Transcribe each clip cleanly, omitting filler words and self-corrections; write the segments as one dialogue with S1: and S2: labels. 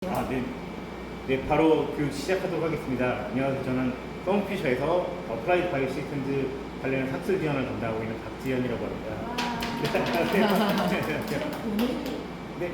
S1: 네. 네, 바로 교육 시작하도록 하겠습니다. 안녕하세요. 저는 썸피셔에서 어플라이드 바이오 시스템즈 관련 학술 지원을 담당하고 있는 박지현이라고 합니다. 네.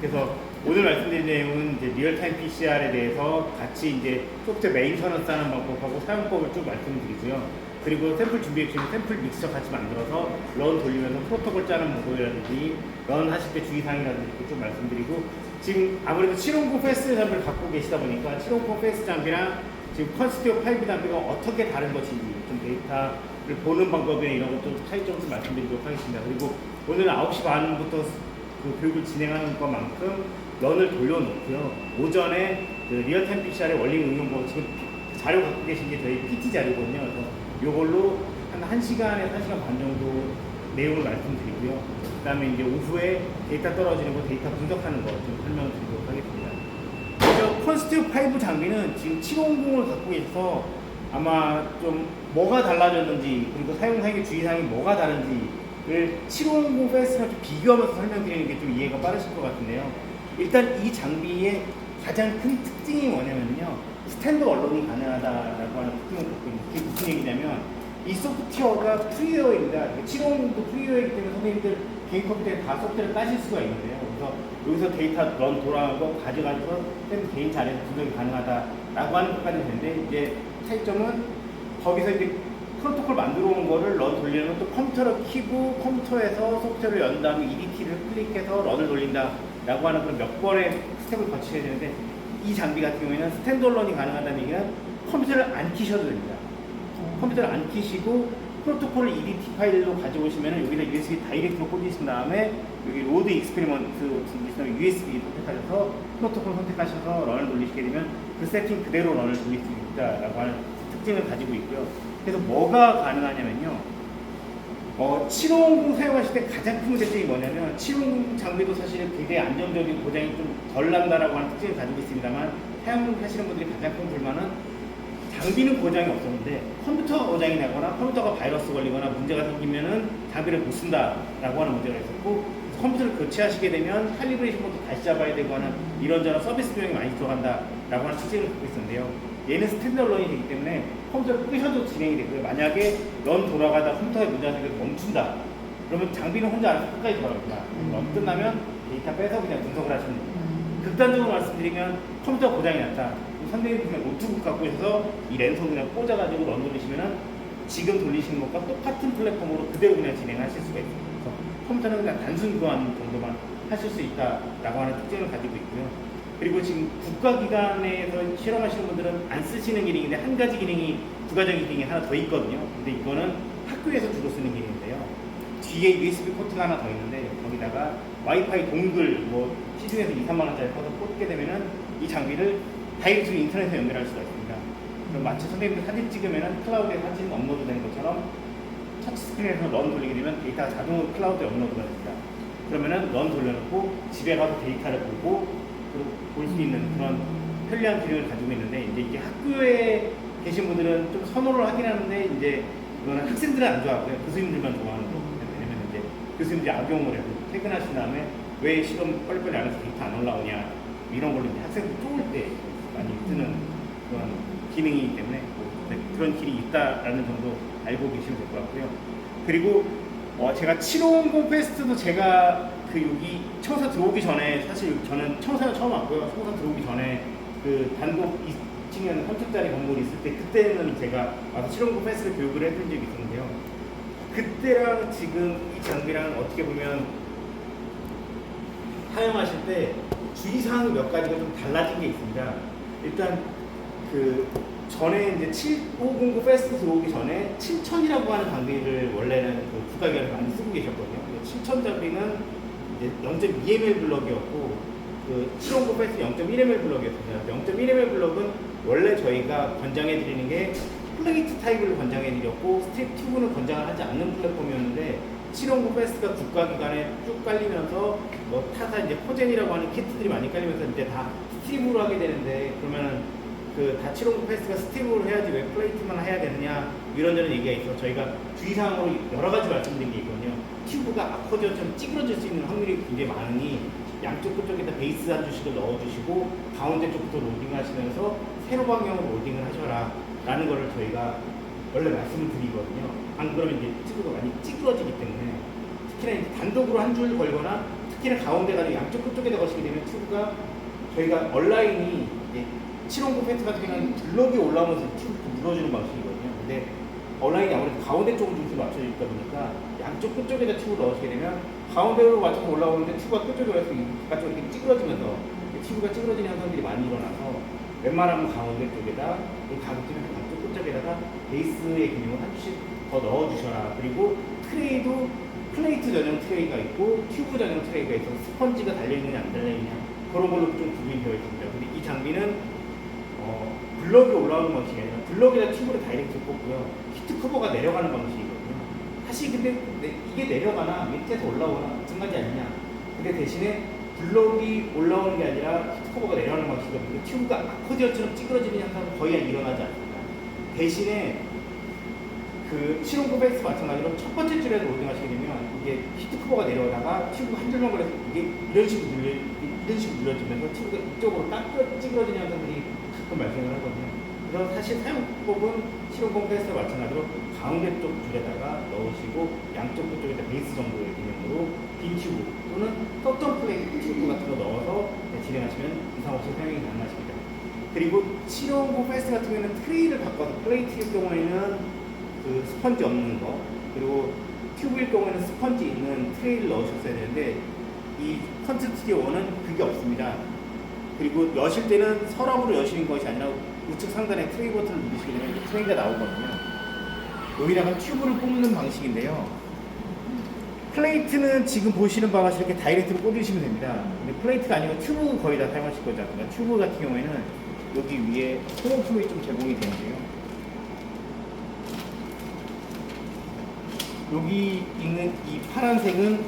S1: 그래서 오늘 말씀드린 내용은 이제 리얼타임 PCR에 대해서 같이 이제 소프트웨어 메인터넌스 하는 방법하고 사용법을 쭉 말씀드리고요. 그리고 샘플 준비해 주시면 샘플 믹스처 같이 만들어서 런 돌리면서 프로토콜 짜는 방법이라든지 런 하실 때 주의사항이라든지 이렇게 좀 말씀드리고, 지금 아무래도 750 패스트 장비를 갖고 계시다 보니까 750 패스트 장비랑 지금 컨스티오 5 장비가 어떻게 다른 것인지 좀 데이터를 보는 방법이나 이런 것도 차이점을 좀 말씀드리도록 하겠습니다. 그리고 오늘 9시 반부터 그 교육을 진행하는 것만큼 런을 돌려놓고요. 오전에 그 리얼타임 PCR의 원리 응용법, 지금 자료 갖고 계신 게 저희 PT 자료거든요. 그래서 이걸로 한 1시간에서 1시간 반 정도 내용을 말씀드리고요. 그 다음에 이제 오후에 데이터 떨어지는 거, 데이터 분석하는 거 좀 설명을 드리도록 하겠습니다. 먼저 컨스티오 5 장비는 지금 750을 갖고 계셔서 아마 좀 뭐가 달라졌는지, 그리고 사용사에게 주의사항이 뭐가 다른지를 750 패스트랑 좀 비교하면서 설명드리는 게 좀 이해가 빠르실 것 같은데요. 일단 이 장비의 가장 큰 특징이 뭐냐면요, 스탠드 언론이 가능하다라고 하는 특징을 갖고 있는. 그게 무슨 얘기냐면, 이 소프트웨어가 프리웨어입니다. 750도 프리웨어이기 때문에 선생님들 개인 컴퓨터에 다 소프트웨어를 까실 수가 있는데요. 그래서 여기서 데이터 런 돌아가고 가져가서 선생님 개인 자료에서 분석이 가능하다라고 하는 것까지 되는데, 이제 차이점은 거기서 이제 프로토콜 만들어 온 거를 런 돌리려면 또 컴퓨터를 켜고 컴퓨터에서 소프트웨어를 연 다음에 EDT를 클릭해서 런을 돌린다라고 하는 그런 몇 번의 스텝을 거치셔야 되는데, 이 장비 같은 경우에는 스탠드얼론이 가능하다는 얘기는 컴퓨터를 안 키셔도 됩니다. 컴퓨터를 안 키시고 프로토콜을 EDT 파일로 가져오시면 여기다 USB 다이렉트로 꽂으신 다음에 여기 로드 익스페리먼트 USB 선택하셔서 프로토콜 선택하셔서 런을 돌리시게 되면 그 세팅 그대로 런을 돌릴 수 있다라고 하는 특징을 가지고 있고요. 그래서 뭐가 가능하냐면요, 750 사용하실 때 가장 큰 문제점이 뭐냐면, 750 장비도 사실 굉장히 안정적인 고장이 좀 덜 난다라고 하는 특징을 가지고 있습니다만, 사용하시는 분들이 가장 큰 불만은 장비는 고장이 없었는데 컴퓨터가 고장이 나거나 컴퓨터가 바이러스 걸리거나 문제가 생기면은 장비를 못 쓴다라고 하는 문제가 있었고, 컴퓨터를 교체하시게 되면 칼리브레이션부터 다시 잡아야 되고 하는 이런저런 서비스 비용이 많이 들어간다라고 하는 특징을 갖고 있었는데요. 얘는 스탠드얼론이 되기 때문에 컴퓨터를 끄셔도 진행이 되고요. 만약에 런 돌아가다 컴퓨터에 문제가 생겨서 멈춘다, 그러면 장비는 혼자 알아서 끝까지 돌아갑니다. 런 끝나면 데이터 빼서 그냥 분석을 하시면 됩니다. 극단적으로 말씀드리면, 컴퓨터 고장이 났다, 선생님이 그냥 노트북 갖고 오셔서 이 랜선 그냥 꽂아가지고 런 돌리시면은 지금 돌리시는 것과 똑같은 플랫폼으로 그대로 그냥 진행하실 수가 있습니다. 그래서 컴퓨터는 그냥 단순 교환 정도만 하실 수 있다라고 하는 특징을 가지고 있고요. 그리고 지금 국가기관에서 실험하시는 분들은 안 쓰시는 기능인데, 한 가지 기능이, 부가적인 기능이 하나 더 있거든요. 근데 이거는 학교에서 주로 쓰는 기능인데요. 뒤에 USB 포트가 하나 더 있는데, 거기다가 와이파이 동글 시중에서 2, 3만 원짜리 꺼서 꽂게 되면은 이 장비를 다이렉트로 인터넷에 연결할 수가 있습니다. 그럼 마치 선생님들 사진 찍으면은 클라우드에 사진 업로드 되는 것처럼 터치스크린에서 런 돌리게 되면 데이터가 자동으로 클라우드에 업로드가 됩니다. 그러면은 런 돌려놓고 집에 가서 데이터를 보고 볼 수 있는 그런 편리한 기능을 가지고 있는데, 이제 학교에 계신 분들은 좀 선호를 하긴 하는데, 이제 이거는 학생들은 안 좋아하고요. 교수님들만 좋아하는 거. 왜냐면 이제 교수님들이 악용을 해서 퇴근하신 다음에 왜 시험 빨리빨리 안 해서 데이터 안 올라오냐, 이런 걸로 이제 학생들 쪼을 때 많이 쓰는 그런 기능이기 때문에 그런 기능이 있다라는 정도 알고 계시면 될 것 같고요. 그리고 제가 750 패스트도 제가 여기 청사 들어오기 전에, 사실 저는 청사는 처음 왔고요. 청사 들어오기 전에 그 단독 2층에 3층짜리 건물이 있을 때, 그때는 제가 와서 750 패스트 교육을 해준 적이 있었는데요. 그때랑 지금 이 장비랑 어떻게 보면 사용하실 때 주의사항 몇 가지가 좀 달라진 게 있습니다. 일단 그 전에 이제 7509 패스트 들어오기 전에 7000이라고 하는 장비를 원래는 그 국가기관에서 많이 쓰고 계셨거든요. 7000 장비는 이제 0.2ml 블럭이었고, 그 750 패스트 0.1ml 블럭이었습니다. 0.1ml 블럭은 원래 저희가 권장해 드리는 게 플레이트 타입을 권장해 드렸고, 스트립 튜브는 권장을 하지 않는 플랫폼이었는데, 750 패스트가 국가기관에 쭉 깔리면서 타사 이제 코젠이라고 하는 키트들이 많이 깔리면서 이제 다 스트립으로 하게 되는데, 그러면은 그 다치롱 패스가 스팀으로 해야지 왜 플레이트만 해야 되느냐 이런저런 얘기가 있어서 저희가 주의사항으로 여러 가지 말씀드린 게 있거든요. 튜브가 아코디언처럼 찌그러질 수 있는 확률이 굉장히 많으니 양쪽 끝쪽에다 베이스 한 주씩을 넣어주시고 가운데 쪽부터 롤딩하시면서 세로 방향으로 롤딩을 하셔라 라는 거를 저희가 원래 말씀을 드리거든요. 안 그러면 이제 튜브가 많이 찌그러지기 때문에 특히나 이제 단독으로 한 줄 걸거나 특히나 가운데 가지고 양쪽 끝쪽에다 거시게 되면 튜브가 저희가 얼라인이 이제 709 팬트 같은 경우는 블럭이 올라오면서 튜브가 물어주는 방식이거든요. 근데 얼라인이 아무래도 가운데 쪽을 중심으로 맞춰져 있다 보니까 양쪽 끝쪽에다 튜브를 넣으시게 되면 가운데로 맞춰서 올라오는데 튜브가 끝쪽에 올라서 바깥쪽으로 이렇게 찌그러지면서 튜브가 찌그러지는 현상들이 많이 일어나서 웬만하면 가운데 쪽에다 가급적이면 양쪽 끝쪽에다가 베이스의 기능을 한 주씩 더 넣어주셔라. 그리고 트레이도 플레이트 전용 트레이가 있고 튜브 전용 트레이가 있어서 스펀지가 달려있느냐 안 달려있느냐 그런 걸로 좀 구분이 되어 있습니다. 근데 이 장비는 블럭이 올라오는 방식이 아니라 블럭에다 튜브를 다이렉트 꽂고요. 히트 커버가 내려가는 방식이거든요. 사실 근데 이게 내려가나 밑에서 올라오나 마찬가지 아니냐. 근데 대신에 블럭이 올라오는 게 아니라 히트 커버가 내려가는 방식이거든요. 튜브가 아코디언처럼 찌그러지는 현상은 거의 일어나지 않습니다. 대신에 그 709 베이스 마찬가지로 첫 번째 줄에서 롤딩하시게 되면 이게 히트 커버가 내려오다가 튜브가 한 줄만 걸려서 이게 이런 식으로 눌려지면서 튜브가 이쪽으로 딱 찌그러지는 현상들이 가끔 발생을 하거든요. 그래서 사실 사용법은 709 베이스와 마찬가지로 가운데 쪽 줄에다가 넣으시고 양쪽 쪽에다 베이스 정도의 기능으로 빈 튜브 또는 떴던 플레이트 튜브 같은 거 넣어서 진행하시면 이상 없이 사용이 가능하십니다. 그리고 709 베이스 같은 경우에는 트레이를 바꿔서 플레이트일 경우에는 그 스펀지 없는 거 그리고 튜브일 경우에는 스펀지 있는 트레이를 넣으셨어야 되는데 이 컨트 스튜디오 1은 그게 없습니다. 그리고 여실 때는 서랍으로 여시는 것이 아니라 우측 상단에 트레이 버튼을 누르시게 되면 트레이가 나오거든요. 여기다가 튜브를 뽑는 방식인데요. 플레이트는 지금 보시는 바와 같이 이렇게 다이렉트로 꽂으시면 됩니다. 근데 플레이트가 아니고 튜브 거의 다 사용하실 거죠. 그러니까 튜브 같은 경우에는 여기 위에 소모품이 좀 제공이 되는데요. 여기 있는 이 파란색은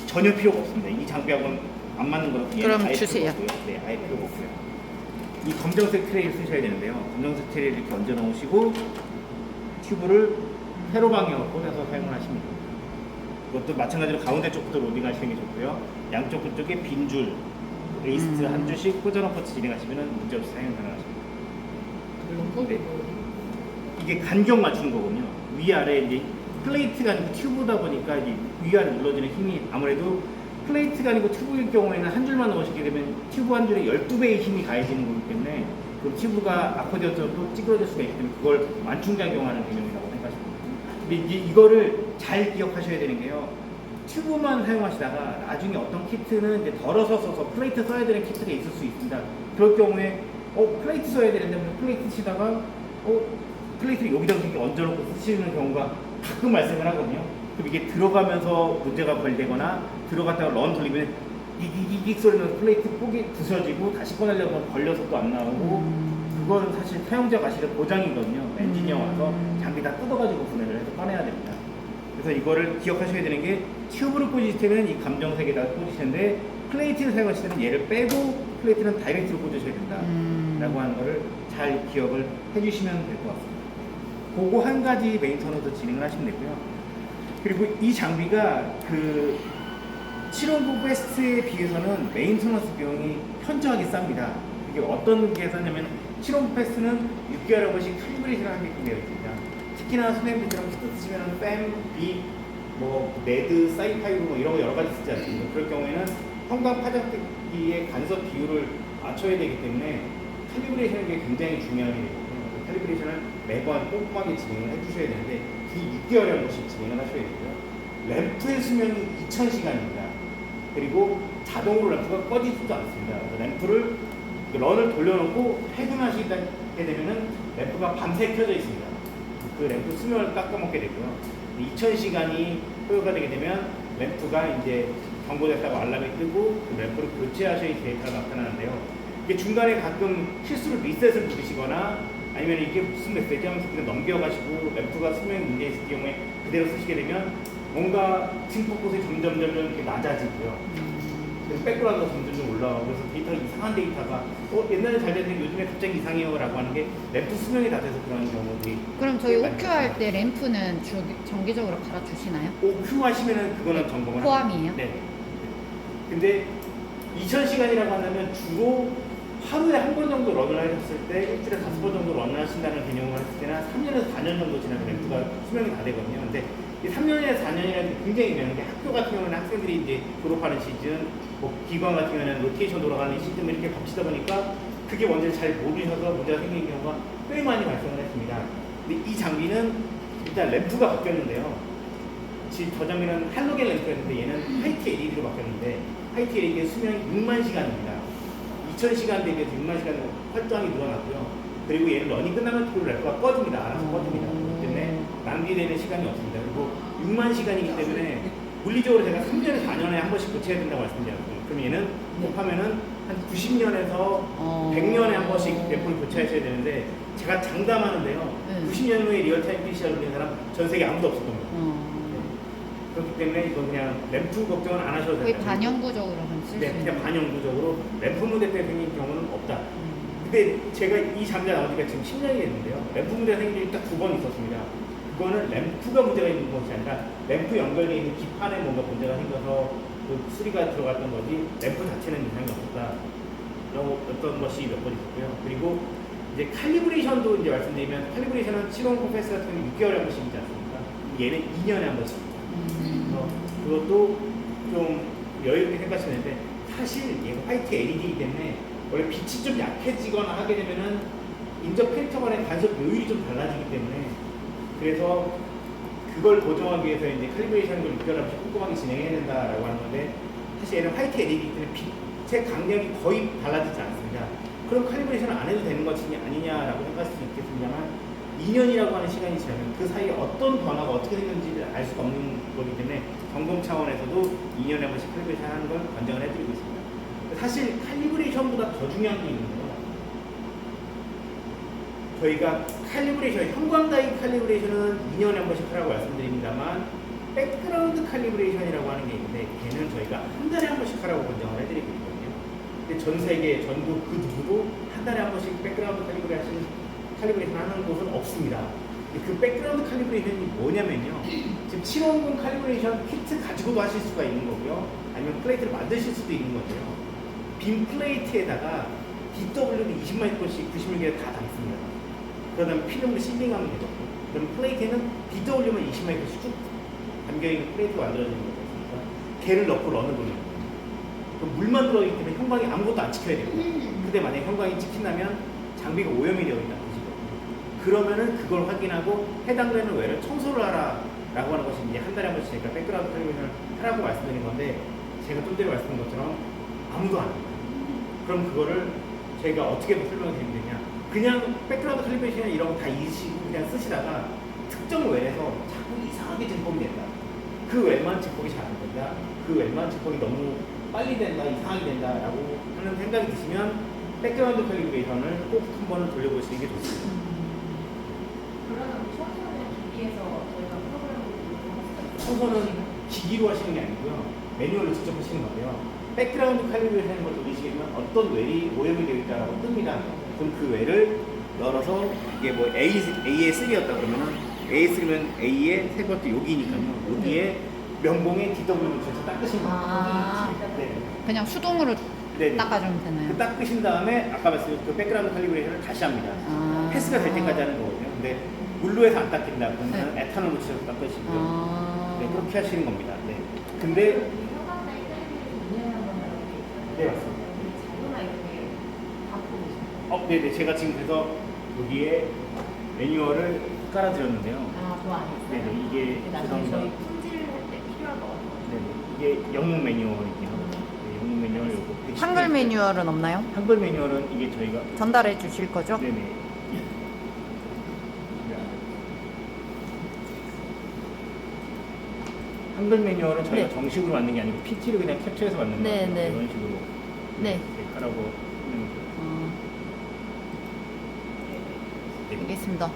S1: 전혀 필요가 없습니다. 이 장비하고는 안 맞는 거라서
S2: 그럼 주세요.
S1: 네, 아예 필요가 없고요. 이 검정색 트레이를 쓰셔야 되는데요. 검정색 트레이를 이렇게 얹어 놓으시고 튜브를 세로 방향으로 꽂아서 사용을 하십니다. 이것도 마찬가지로 가운데 쪽부터 로딩 하시는 게 좋고요. 양쪽 끝쪽에 빈줄 베이스트 한 줄씩 꽂아놓고 진행하시면 문제없이 사용 가능하십니다. 네. 이게 간격 맞추는 거군요. 위아래 이제 플레이트가 아니고 튜브다 보니까 이제 위아래 눌러지는 힘이 아무래도 플레이트가 아니고 튜브일 경우에는 한 줄만 넣으시게 되면 튜브 한 줄에 12배의 힘이 가해지는 거기 때문에 그 튜브가 아코디언처럼 또 찌그러질 수가 있기 때문에 그걸 완충작용하는 개념이라고 생각하시면 됩니다. 근데 이제 이거를 잘 기억하셔야 되는 게요. 튜브만 사용하시다가 나중에 어떤 키트는 이제 덜어서 써서 플레이트 써야 되는 키트가 있을 수 있습니다. 그럴 경우에 플레이트 써야 되는데 플레이트 치다가 플레이트를 여기다 이렇게 얹어놓고 쓰시는 경우가 가끔 발생을 하거든요. 그럼 이게 들어가면서 문제가 걸리거나 들어갔다가 런 돌리면 이익 소리는 플레이트 폭이 부서지고 다시 꺼내려고 하면 걸려서 또 안 나오고 그거는 사실 사용자 가실의 고장이거든요. 엔지니어 와서 장비 다 뜯어가지고 분해를 해서 꺼내야 됩니다. 그래서 이거를 기억하셔야 되는 게 튜브를 꽂으실 때는 이 감정색에다 꽂으실 텐데 플레이트를 사용하실 때는 얘를 빼고 플레이트는 다이렉트로 꽂으셔야 된다 라고 하는 거를 잘 기억을 해주시면 될 것 같습니다. 그거 한 가지 메인터너도 진행을 하시면 되고요. 그리고 이 장비가 그 709 베스트에 비해서는 메인터너스 비용이 현저하게 쌉니다. 이게 어떤 계산이냐면 709 베스트는 6개월에 한 번씩 칼리브레이션을 하게끔 되어 있습니다. 특히나 선생님들처럼 키트 쓰시면 뺨, 빅, 레드, 사이파이브 이런 거 여러 가지 쓰지 않습니까? 그럴 경우에는 형광 파장대기의 간섭 비율을 맞춰야 되기 때문에 칼리브레이션이 굉장히 중요하게 되거든요. 칼리브레이션을 매번 꼼꼼하게 진행을 해주셔야 되는데 그 6개월에 한 번씩 진행을 하셔야 되고요. 램프의 수명이 2000시간입니다. 그리고 자동으로 램프가 꺼지지도 않습니다. 그래서 램프를 런을 돌려놓고 퇴근하시게 되면은 램프가 밤새 켜져 있습니다. 그 램프 수명을 깎아먹게 되고요. 2000시간이 소요가 되게 되면 램프가 이제 경고됐다고 알람이 뜨고 그 램프를 교체하셔야 데이터가 나타나는데요. 이게 중간에 가끔 실수로 리셋을 누르시거나 아니면 이게 무슨 메시지 하면서 그냥 넘겨가시고 램프가 수명에 문제 있을 경우에 그대로 쓰시게 되면 뭔가 층폭 곳이 점점 이렇게 낮아지고요. 그리고 백그라운드가 점점 좀 올라가고 그래서 데이터가 이상한 데이터가 옛날에 잘 됐는데 요즘에 갑자기 이상해요 라고 하는 게 램프 수명이 다 돼서 그런 경우들이
S2: 그럼 저희
S1: 꽤 많이
S2: OQ 할 때 램프는 정기적으로 갈아주시나요?
S1: OQ 하시면은 그거는 점검을
S2: 포함이에요?
S1: 네. 근데 2000시간이라고 한다면 주로 하루에 한 번 정도 런을 하셨을 때 일주일에 5번 정도 런을 하신다는 개념을 했을 때는 3년에서 4년 정도 지나면 램프가 수명이 다 되거든요. 근데 이 3년에서 4년이라는 게 굉장히 유명한데 학교 같은 경우는 학생들이 이제 졸업하는 시즌, 뭐 기관 같은 경우는 로테이션 돌아가는 시즌 이렇게 겹치다 보니까 그게 뭔지 잘 모르셔서 문제가 생기는 경우가 꽤 많이 발생을 했습니다. 근데 이 장비는 일단 램프가 바뀌었는데요. 지금 저 장비는 할로겐 램프였는데 얘는 화이트 LED로 바뀌었는데 화이트 LED의 수명이 6만 시간입니다. 2000시간 대비해서 6만 시간 활동이 늘어났고요. 그리고 얘는 런이 끝나면 그 램프가 꺼집니다. 알아서 꺼집니다. 그렇기 때문에 낭비되는 시간이 없습니다. 그리고 6만 시간이기 때문에 물리적으로 제가 3년에 4년에 한 번씩 고쳐야 된다고 말씀드렸고요. 그럼 얘는 곱하면은 한 90년에서 100년에 한 번씩 램프를 교체하셔야 되는데 제가 장담하는데요. 90년 후에 리얼타임 PCR 돌린 사람 전 세계 아무도 없을 겁니다. 그렇기 때문에 이건 그냥 램프 걱정은 안 하셔도
S2: 거의
S1: 됩니다.
S2: 반영구적으로 쓸 수
S1: 네,
S2: 있는.
S1: 그냥 반영구적으로 램프 문제 때문에 생긴 경우는 없다. 근데 제가 이 장비가 나온 지가 지금 10년이 됐는데요. 램프 문제가 생긴 적이 딱 2번 있었습니다. 그거는 램프가 문제가 있는 것이 아니라 램프 연결되어 있는 기판에 뭔가 문제가 생겨서 그 수리가 들어갔던 거지 램프 자체는 이상이 없었다. 라고 어떤 것이 몇 번 있었고요. 그리고 이제 칼리브레이션도 이제 말씀드리면 칼리브레이션은 710 패스 같은 경우는 6개월에 한 번씩 있지 않습니까? 얘는 2년에 한 번씩. 그래서 그것도 좀 여유있게 생각하시면 되는데 사실 얘가 화이트 LED이기 때문에 원래 빛이 좀 약해지거나 하게 되면은 인접 필터 간의 간섭 요율이 좀 달라지기 때문에 그래서 그걸 보정하기 위해서 이제 칼리브레이션을 6개월 한 번씩 꼼꼼하게 진행해야 된다라고 하는 건데 사실 얘는 화이트 LED이기 때문에 빛의 강력이 거의 달라지지 않습니다. 그럼 칼리브레이션을 안 해도 되는 것이 아니냐라고 생각할 수 있겠습니다만 2년이라고 하는 시간이 지나면 그 사이에 어떤 변화가 어떻게 생겼는지를 알 수가 없는 거기 때문에 점검 차원에서도 2년에 한 번씩 칼리브레이션 하는 걸 권장을 해드리고 있습니다. 사실 칼리브레이션보다 더 중요한 게 있는데요. 저희가 칼리브레이션, 형광다이 칼리브레이션은 2년에 한 번씩 하라고 말씀드립니다만 백그라운드 칼리브레이션이라고 하는 게 있는데 걔는 저희가 한 달에 한 번씩 하라고 권장을 해드리고 있거든요. 근데 전 세계, 전국 그 누구도 한 달에 한 번씩 백그라운드 칼리브레이션 하는 곳은 없습니다. 그 백그라운드 칼리브레이션이 뭐냐면요. 지금 750 칼리브레이션 키트 가지고도 하실 수가 있는 거고요. 아니면 플레이트를 만드실 수도 있는 거고요. 빈 플레이트에다가 DW를 20마이크론씩 90mm에 다 담습니다. 그러다 필름을 실링하면 되죠. 그럼 플레이트에는 DW만 20마이크론씩 쭉 담겨있는 플레이트가 만들어지는 거거든요. 걔를 넣고 런을 돌리는 거예요. 물만 들어있기 때문에 형광이 아무것도 안 찍혀야 돼요. 근데 만약에 형광이 찍힌다면 장비가 오염이 되어 있다는 뜻이거든요. 그러면은 그걸 확인하고 해당되는 외를 청소를 하라 라고 하는 것이 이제 한 달에 한 번씩 제가 백그라운드 칼리브레이션을 하라고 말씀드린 건데 제가 좀 전에 말씀드린 것처럼 아무도 안 해요. 그럼 그거를 저희가 어떻게 설명을 드리면 되냐. 그냥 백그라운드 칼리브레이션 이런 거 다 잊으시고 그냥 쓰시다가 특정 웰에서 자꾸 이상하게 증폭이 된다. 그 웰만 증폭이 잘 안 된다. 그 웰만 증폭이 너무 빨리 된다, 이상하게 된다 라고 하는 생각이 드시면 백그라운드 칼리브레이션을 꼭 한 번은 돌려보시는 게 좋습니다.
S3: 그러면 청소는 기기에서 저희가 프로그램을
S1: 청소는 기기로 하시는 게 아니고요. 매뉴얼로 직접 하시는 건데요. 백그라운드 칼리브레이션 하는 걸 돌리시게 되면 어떤 웰이 오염이 되어 있다고 뜹니다. 그럼 그 웰을 열어서 이게 뭐 A에 3였다 그러면은 A에 3면 A에 세 번째 여기니까요. 여기에 명봉에 DW를 줘서 닦으신 거예요. 네.
S2: 그냥 수동으로
S1: 네네.
S2: 닦아주면 되나요?
S1: 그 닦으신 다음에 아까 말씀드린 그 백그라운드 칼리브레이션을 다시 합니다. 패스가 될 때까지 하는 거거든요. 근데 물로 해서 안 닦인다 그러면 에탄올 묻혀서 닦으시고요. 네, 그렇게 하시는 겁니다. 네. 근데
S3: 형광다이 텔레비전 2년에 한 번 나오게
S1: 네, 맞습니다.
S3: 자료나 이렇게 바꾸고 있어요.
S1: 네네. 제가 지금 그래서 여기에 매뉴얼을 깔아드렸는데요.
S3: 아, 그 안에 있어요?
S1: 네네. 이게
S3: 나중에
S1: 죄송합니다.
S3: 저희 품질할 때 필요할 것 같아요.
S1: 네네. 이게 영문 매뉴얼이긴 하거든요. 네, 영문 매뉴얼 요거.
S2: 한글 매뉴얼은 없나요?
S1: 한글 매뉴얼은 이게 저희가
S2: 전달해 주실 거죠?
S1: 네네. 한글 매뉴얼은 저희가
S2: 네.
S1: 정식으로 만든 게 아니고 PT를 그냥 캡처해서 만든
S2: 네,
S1: 거예요.
S2: 네.
S1: 이런 식으로
S2: 네.
S1: 이렇게 하라고 하는 거예요. 네.
S2: 알겠습니다.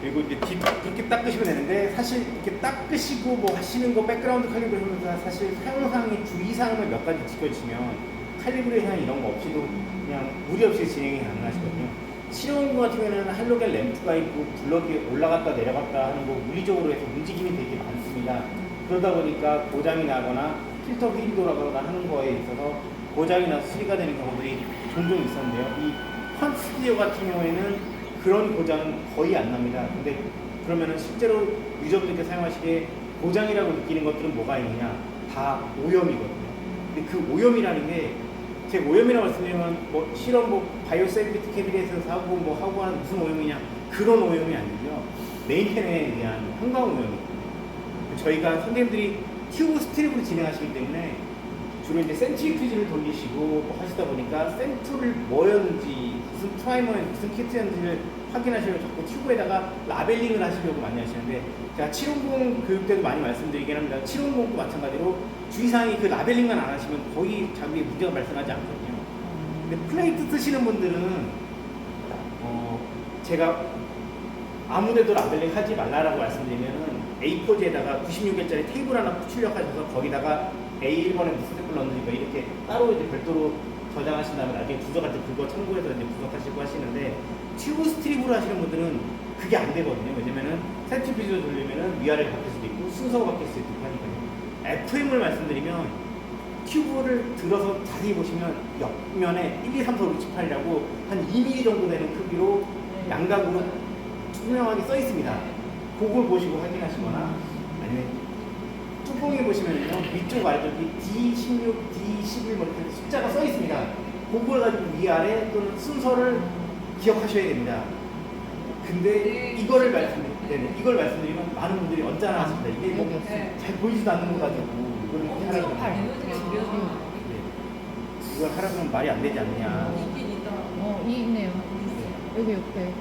S1: 그리고 이제 뒤 이렇게 닦으시면 되는데 사실 이렇게 닦으시고 뭐 하시는 거 백그라운드 칼리브레이션은 사실 사용상의 주의사항을 몇 가지 지켜주시면 칼리브레이션 이런 거 없이도 그냥 무리 없이 진행이 가능하시거든요. 실용공 같은 경우에는 할로겐 램프가 있고 블럭이 올라갔다 내려갔다 하는 거 물리적으로 해서 움직임이 되게 많습니다. 그러다 보니까 고장이 나거나 필터 휠이 돌아가거나 하는 거에 있어서 고장이 나서 수리가 되는 경우들이 종종 있었는데요. 이 펀 스튜디오 같은 경우에는 그런 고장은 거의 안 납니다. 근데 그러면은 실제로 유저분들께 사용하시기에 고장이라고 느끼는 것들은 뭐가 있느냐? 다 오염이거든요. 근데 그 오염이라는 게 제가 오염이라고 말씀드리면 뭐 실험 뭐 바이오 세이프티 캐비넷에서 하고 뭐 하고 하는 무슨 오염이냐? 그런 오염이 아니고요. 메인텐에 대한 환경 오염이거든요. 저희가 선생님들이 튜브 스트립으로 진행하시기 때문에 주로 이제 센트리퓨즈를 돌리시고 뭐 하시다 보니까 센트를 뭐였는지 무슨 프라이머였는지 무슨 키트였는지를 확인하시려고 자꾸 튜브에다가 라벨링을 하시려고 많이 하시는데 제가 750 교육 때도 많이 말씀드리긴 합니다. 750도 마찬가지로 주의사항이 그 라벨링만 안 하시면 거의 장비에 문제가 발생하지 않거든요. 근데 플레이트 쓰시는 분들은 제가 아무데도 라벨링 하지 말라라고 말씀드리면은 A4지에다가 96개짜리 테이블 하나 출력하셔서 거기다가 A1번에 무슨 색을 넣는지 이렇게 따로 이제 별도로 저장하신 다음에 나중에 부서갈 때 그거 참고해서 이제 부석하시고 하시는데 튜브 스트립으로 하시는 분들은 그게 안 되거든요. 왜냐면은 센트리퓨즈를 돌리면은 위아래가 바뀔 수도 있고 순서가 바뀔 수도 있고 하니까요. FM을 말씀드리면 튜브를 들어서 자세히 보시면 옆면에 1, 2, 3, 4, 5, 6, 7, 8이라고 한 2mm 정도 되는 크기로 양각으로 투명하게 써 있습니다. 그걸 보시고 확인하시거나 아니면 뚜껑에 보시면요 위쪽 아래쪽 D16, D11 뭐 이렇게 숫자가 써 있습니다. 그걸 가지고 위아래 또는 순서를 기억하셔야 됩니다. 근데 이걸 말씀드리면 많은 분들이 언짢아 하십니다. 이게 뭐 잘 보이지도 않는 거 가지고 이걸 이렇게 하라고 이걸 하라고 하면 말이 안 되지 않느냐.
S2: 이 있네요. 여기 옆에.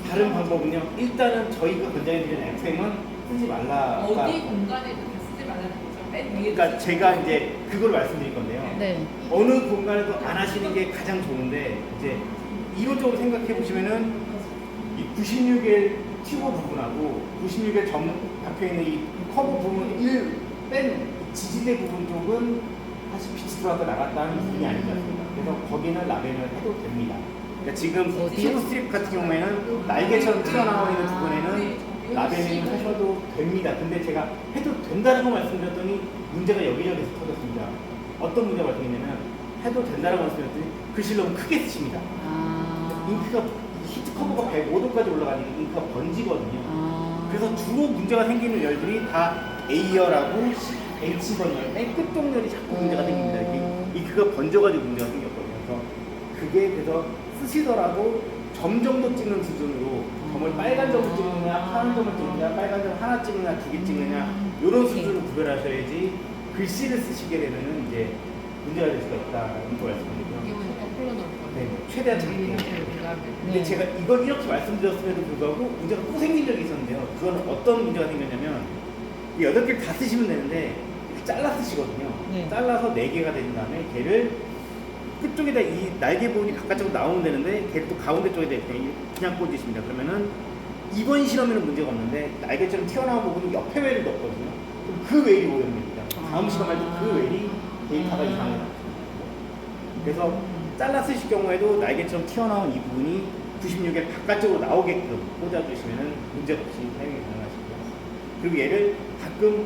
S1: 다른 방법은요. 일단은 저희가 권장해드리는 FM은 쓰지 말라.
S3: 어디 공간에도 다 쓰지 말라는 거죠. 맨 위에.
S1: 그러니까 제가 이제 그걸 말씀드릴 건데요.
S2: 네.
S1: 어느 공간에도 안 하시는 게 가장 좋은데 이제 이론적으로 생각해 보시면은 이 96의 튜브 부분하고 96의 점 박혀 있는 이 커브 부분 1뺀 지지대 부분 쪽은 사실 빛이 들어왔다 나갔다 하는 부분이 아니지 않습니까? 그래서 거기는 라벨을 해도 됩니다. 그러니까 지금 튜브 스트립 같은 경우에는 날개처럼 튀어나와 있는 부분에는 라벨링을 하셔도 됩니다. 근데 제가 해도 된다는 거 말씀드렸더니 문제가 여기저기서 터졌습니다. 어떤 문제가 발생했냐면 해도 된다라고 말씀드렸더니 글씨를 너무 크게 쓰십니다. 잉크가 히트 커버가 105도까지 올라가니까 잉크가 번지거든요. 그래서 주로 문제가 생기는 열들이 다 A열하고 H번열 맨 끝동열이 자꾸 문제가 생깁니다. 이게 잉크가 번져가지고 문제가 생겼거든요. 그래서 그게 그래서 쓰시더라도 점 정도 찍는 수준으로 점을 빨간 점을 찍느냐 파란 점을 찍느냐 빨간 점 하나 찍느냐 두 개 찍느냐 이런 수준으로 구별하셔야지 글씨를 쓰시게 되면 이제 문제가 될 수가 있다는 걸 말씀드리고요. 네, 최대한 작게. 근데 제가 이걸 이렇게 말씀드렸음에도 불구하고 문제가 또 생긴 적이 있었는데요. 그거는 어떤 문제가 생겼냐면 이 8개를 다 쓰시면 되는데 이렇게 잘라 쓰시거든요.
S2: 네.
S1: 잘라서 4개가 된 다음에 걔를 끝쪽에다 이 날개 부분이 바깥쪽으로 나오면 되는데 걔를 또 가운데 쪽에다 이렇게 그냥 꽂으십니다. 그러면은 이번 실험에는 문제가 없는데 날개처럼 튀어나온 부분은 옆에 웨일을 넣었거든요. 그럼 그 웨일이 오염됩니다. 다음 시험할 때 그 웨일이 데이터가 이상하게 나옵니다. 그래서 잘라 쓰실 경우에도 날개처럼 튀어나온 이 부분이 96에 바깥쪽으로 나오게끔 꽂아주시면 문제가 없이 사용이 가능하시고요. 그리고 얘를 가끔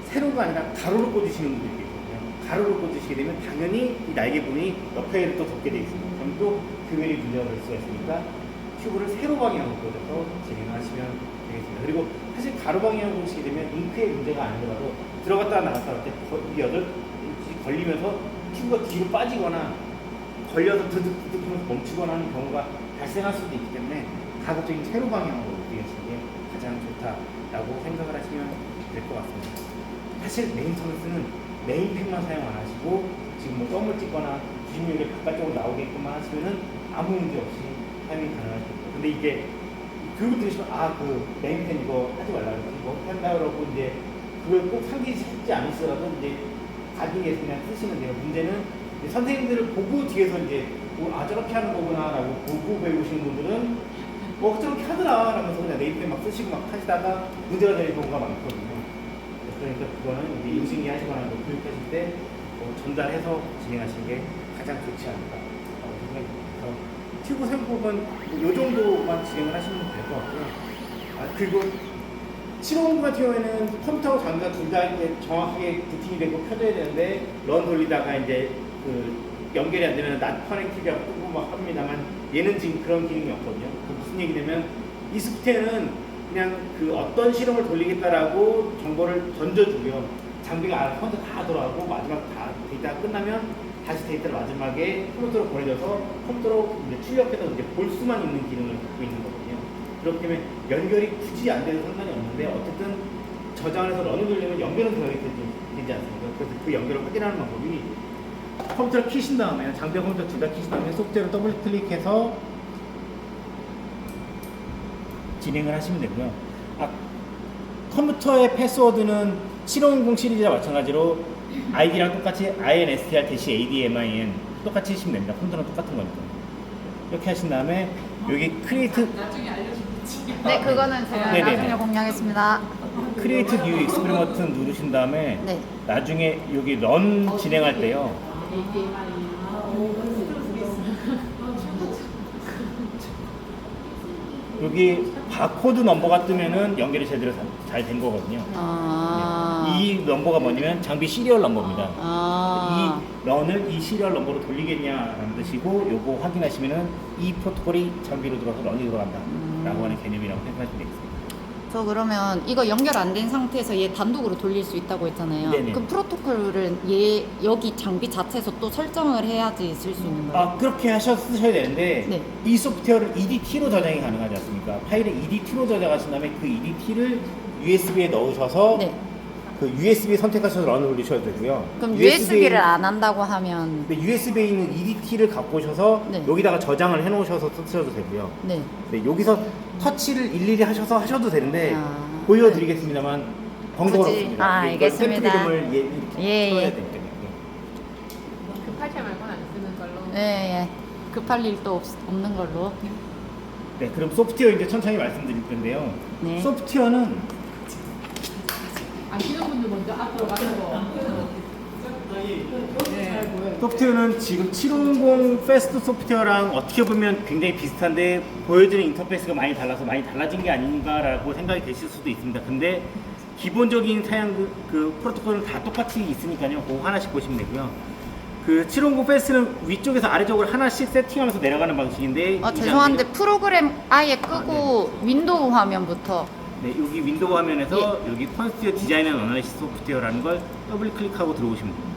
S1: 세로가 아니라 가로로 꽂으시는 분들이 계시거든요. 가로로 꽂으시게 되면 당연히 이 날개 부분이 옆에 또 덮게 되어 있습니다. 그럼 또 교면이 문제가 될 수가 있으니까 튜브를 세로 방향으로 꽂아서 진행하시면 되겠습니다. 그리고 사실 가로 방향으로 꽂으시게 되면 잉크에 문제가 아니더라도 들어갔다 나갔다 할 때 이 8인치 걸리면서 튜브가 뒤로 빠지거나 걸려서 드득드득 하면서 멈추거나 하는 경우가 발생할 수도 있기 때문에 가급적인 세로 방향으로 움직이시는 게 가장 좋다라고 생각을 하시면 될 것 같습니다. 사실 메인터넌스는 메인팩만 사용 안 하시고 지금 뭐 썸을 찍거나 96에 바깥쪽으로 나오게끔만 하시면은 아무 문제 없이 사용이 가능할 거예요. 근데 이게 교육을 들으시면 그 메인팩 이거 하지 말라고 이거 한다 그러고 이제 그걸 꼭 상기시키지 않으시더라도 이제 가기 위해서 그냥 쓰시면 돼요. 문제는 선생님들을 보고 뒤에서 이제 저렇게 하는 거구나라고 보고 배우시는 분들은 저렇게 하더라 라면서 그냥 네이트에 막 쓰시고 막 하시다가 문제가 되는 경우가 많거든요. 그러니까 그거는 이제 인증이 하시거나 뭐 교육하실 때 전달해서 진행하시는 게 가장 좋지 않을까라고 생각이 듭니다. 튜브 샘플은 이 정도만 진행을 하시면 될 것 같고요. 그리고 750 같은 경우에는 컴퓨터하고 장비가 둘 다 이제 정확하게 부팅이 되고 켜져야 되는데 런 돌리다가 이제 연결이 안 되면 낫 커넥티브가 뜨고 막 합니다만 얘는 지금 그런 기능이 없거든요. 무슨 얘기냐면 이 소프트웨어는 그냥 어떤 실험을 돌리겠다라고 정보를 던져주고요. 장비가 알아서 혼자 다 돌아가고 마지막 다 데이터가 끝나면 다시 데이터를 마지막에 컴퓨터로 보내줘서 컴퓨터로 이제 출력해서 이제 볼 수만 있는 기능을 갖고 있는 거거든요. 그렇기 때문에 연결이 굳이 안 돼도 상관이 없는데 어쨌든 저장을 해서 런을 돌리면 연결은 들어가게 되지 않습니까? 그래서 그 연결을 확인하는 방법이 컴퓨터를 키신 다음에 장비와 컴퓨터 둘 다 키신 다음에 소프트웨어를 더블 클릭해서 진행을 하시면 되고요. 컴퓨터의 패스워드는 7500 시리즈와 마찬가지로 아이디랑 똑같이 INSTR-ADMIN 똑같이 하시면 됩니다. 컴퓨터는 똑같은 거니까. 이렇게 하신 다음에 여기 크리에이트
S3: 나중에 알려주겠지.
S2: 네, 그거는 제가
S1: 네네네.
S2: 나중에 공유하겠습니다.
S1: 크리에이트 뉴 익스페리먼트 버튼 누르신 다음에
S2: 네.
S1: 나중에 여기 런 진행할 때요. 여기 바코드 넘버가 뜨면은 연결이 제대로 잘 된 거거든요. 이 넘버가 뭐냐면 장비 시리얼 넘버입니다. 이 런을 이 시리얼 넘버로 돌리겠냐라는 뜻이고 요거 확인하시면은 이 프로토콜이 장비로 들어가서 런이 들어간다 라고 하는 개념이라고 생각하시면 되겠습니다.
S2: 저 그러면 이거 연결 안 된 상태에서 얘 단독으로 돌릴 수 있다고 했잖아요.
S1: 네네.
S2: 그럼 프로토콜은 얘 여기 장비 자체에서 또 설정을 해야지 쓸 수 있는 거예요?
S1: 그렇게 쓰셔야 되는데
S2: 네.
S1: 이 소프트웨어를 EDT로 저장이 가능하지 않습니까? 파일을 EDT로 저장하신 다음에 그 EDT를 USB에 넣으셔서
S2: 네.
S1: 그 USB 선택하셔서 런을 돌리셔도 되고요.
S2: 그럼 USB를 안 한다고 하면
S1: USB에 있는 EDT를 갖고 오셔서
S2: 네.
S1: 여기다가 저장을 해 놓으셔서 쓰셔도 되고요.
S2: 네.
S1: 네, 여기서 터치를 일일이 하셔도 되는데
S2: 아.
S1: 보여드리겠습니다.만 번거롭습니다.
S2: 알겠습니다.
S1: 샘플 이름을 이렇게
S2: 예,
S1: 써야
S2: 예.
S1: 되기 때문에.
S3: 급할 때 말고는 안 쓰는 걸로.
S2: 네, 예. 급할 일도 없는 걸로.
S1: 네, 그럼 소프트웨어 이제 천천히 말씀드릴 텐데요.
S2: 네.
S1: 소프트웨어는
S3: 아시는 분들 먼저 앞으로 가는 거. 네.
S1: 소프트웨어는 지금 750 패스트 소프트웨어랑 어떻게 보면 굉장히 비슷한데 보여드리는 인터페이스가 많이 달라서 많이 달라진 게 아닌가라고 생각이 되실 수도 있습니다. 근데 기본적인 사양 프로토콜은 다 똑같이 있으니까요. 그거 하나씩 보시면 되고요. 750 패스트는 위쪽에서 아래쪽으로 하나씩 세팅하면서 내려가는 방식인데
S2: 죄송한데 프로그램 아예 끄고 윈도우 화면부터
S1: 네, 여기 윈도우 화면에서 여기 컨스튜어 디자인 앤 어널리시스 소프트웨어라는 걸 더블 클릭하고 들어오시면 됩니다.